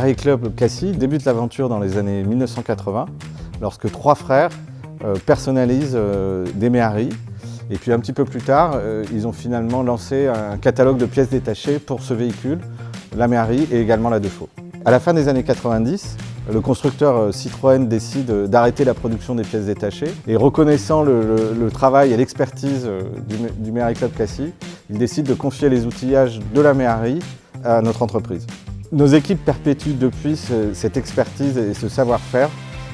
Méhari Club Cassis débute l'aventure dans les années 1980, lorsque 3 frères personnalisent des Méhari. Et puis un petit peu plus tard, ils ont finalement lancé un catalogue de pièces détachées pour ce véhicule, la Méhari et également la 2 chevaux. À la fin des années 90, le constructeur Citroën décide d'arrêter la production des pièces détachées et reconnaissant le travail et l'expertise du Méhari Club Cassis, il décide de confier les outillages de la Méhari à notre entreprise. Nos équipes perpétuent depuis cette expertise et ce savoir-faire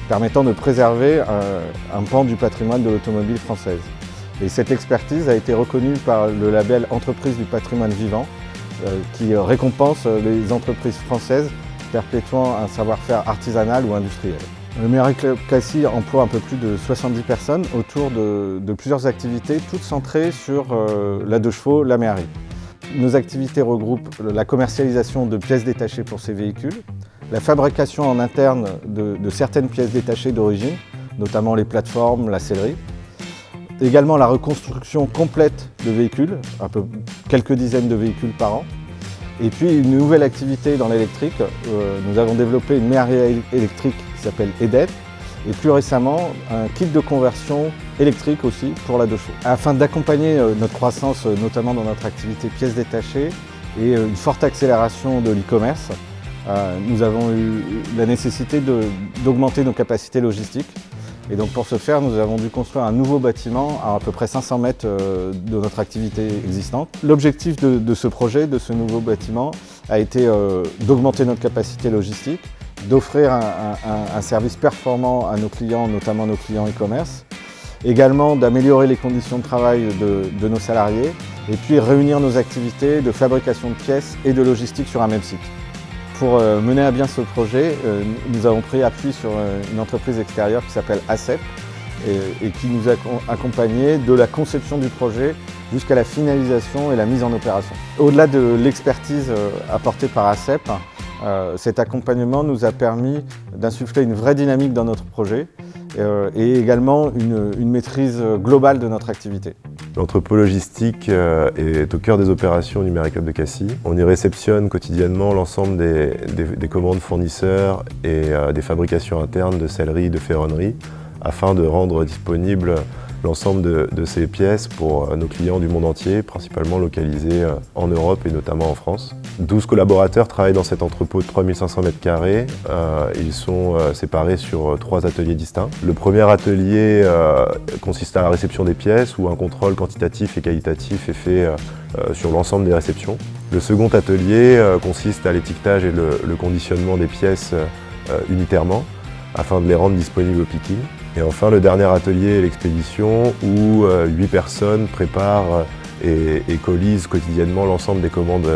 permettant de préserver un pan du patrimoine de l'automobile française. Et cette expertise a été reconnue par le label Entreprise du patrimoine vivant qui récompense les entreprises françaises perpétuant un savoir-faire artisanal ou industriel. Le Méhari Club Cassis emploie un peu plus de 70 personnes autour de plusieurs activités, toutes centrées sur la 2 chevaux, la Méhari. Nos activités regroupent la commercialisation de pièces détachées pour ces véhicules, la fabrication en interne de certaines pièces détachées d'origine, notamment les plateformes, la sellerie, également la reconstruction complète de véhicules, quelques dizaines de véhicules par an, et puis une nouvelle activité dans l'électrique. Nous avons développé une Méhari électrique qui s'appelle Eden, et plus récemment un kit de conversion électrique aussi pour la 2 chevaux. Afin d'accompagner notre croissance, notamment dans notre activité pièces détachées et une forte accélération de l'e-commerce, nous avons eu la nécessité d'augmenter nos capacités logistiques. Et donc pour ce faire, nous avons dû construire un nouveau bâtiment à peu près 500 mètres de notre activité existante. L'objectif de ce projet, de ce nouveau bâtiment, a été d'augmenter notre capacité logistique, d'offrir un service performant à nos clients, notamment nos clients e-commerce, également d'améliorer les conditions de travail de nos salariés, et puis réunir nos activités de fabrication de pièces et de logistique sur un même site. Pour mener à bien ce projet, nous avons pris appui sur une entreprise extérieure qui s'appelle ACEP et qui nous a accompagnés de la conception du projet jusqu'à la finalisation et la mise en opération. Au-delà de l'expertise apportée par ACEP, cet accompagnement nous a permis d'insuffler une vraie dynamique dans notre projet et également une maîtrise globale de notre activité. L'entrepôt logistique est au cœur des opérations du Méhari Club de Cassis. On y réceptionne quotidiennement l'ensemble des commandes fournisseurs et des fabrications internes de sellerie, de ferronnerie, afin de rendre disponible l'ensemble de ces pièces pour nos clients du monde entier, principalement localisés en Europe et notamment en France. 12 collaborateurs travaillent dans cet entrepôt de 3500 m². Ils sont séparés sur 3 ateliers distincts. Le premier atelier consiste à la réception des pièces où un contrôle quantitatif et qualitatif est fait sur l'ensemble des réceptions. Le second atelier consiste à l'étiquetage et le conditionnement des pièces unitairement afin de les rendre disponibles au picking. Et enfin, le dernier atelier est l'expédition où 8 personnes préparent et colisent quotidiennement l'ensemble des commandes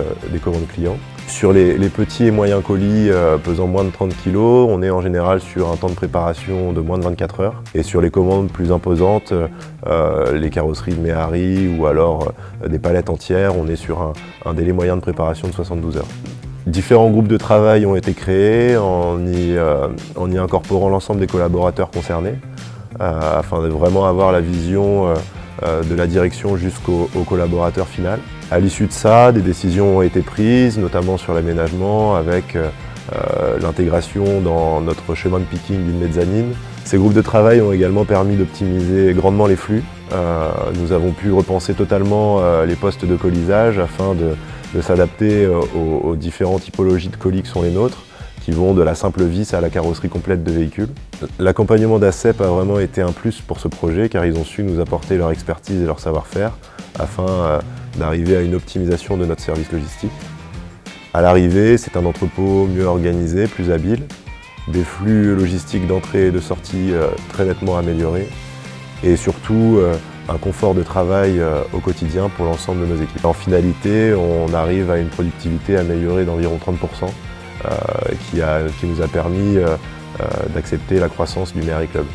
clients. Sur les petits et moyens colis pesant moins de 30 kg, on est en général sur un temps de préparation de moins de 24 heures. Et sur les commandes plus imposantes, les carrosseries de Méhari ou alors des palettes entières, on est sur un délai moyen de préparation de 72 heures. Différents groupes de travail ont été créés en y incorporant l'ensemble des collaborateurs concernés afin de vraiment avoir la vision de la direction jusqu'au collaborateur final. À l'issue de ça, des décisions ont été prises, notamment sur l'aménagement avec l'intégration dans notre chemin de picking d'une mezzanine. Ces groupes de travail ont également permis d'optimiser grandement les flux. Nous avons pu repenser totalement les postes de colisage afin de s'adapter aux différentes typologies de colis qui sont les nôtres, qui vont de la simple vis à la carrosserie complète de véhicules. L'accompagnement d'ACEP a vraiment été un plus pour ce projet car ils ont su nous apporter leur expertise et leur savoir-faire afin d'arriver à une optimisation de notre service logistique. À l'arrivée, c'est un entrepôt mieux organisé, plus habile, des flux logistiques d'entrée et de sortie très nettement améliorés et surtout un confort de travail au quotidien pour l'ensemble de nos équipes. En finalité, on arrive à une productivité améliorée d'environ 30%, qui nous a permis d'accepter la croissance du Méhari Club.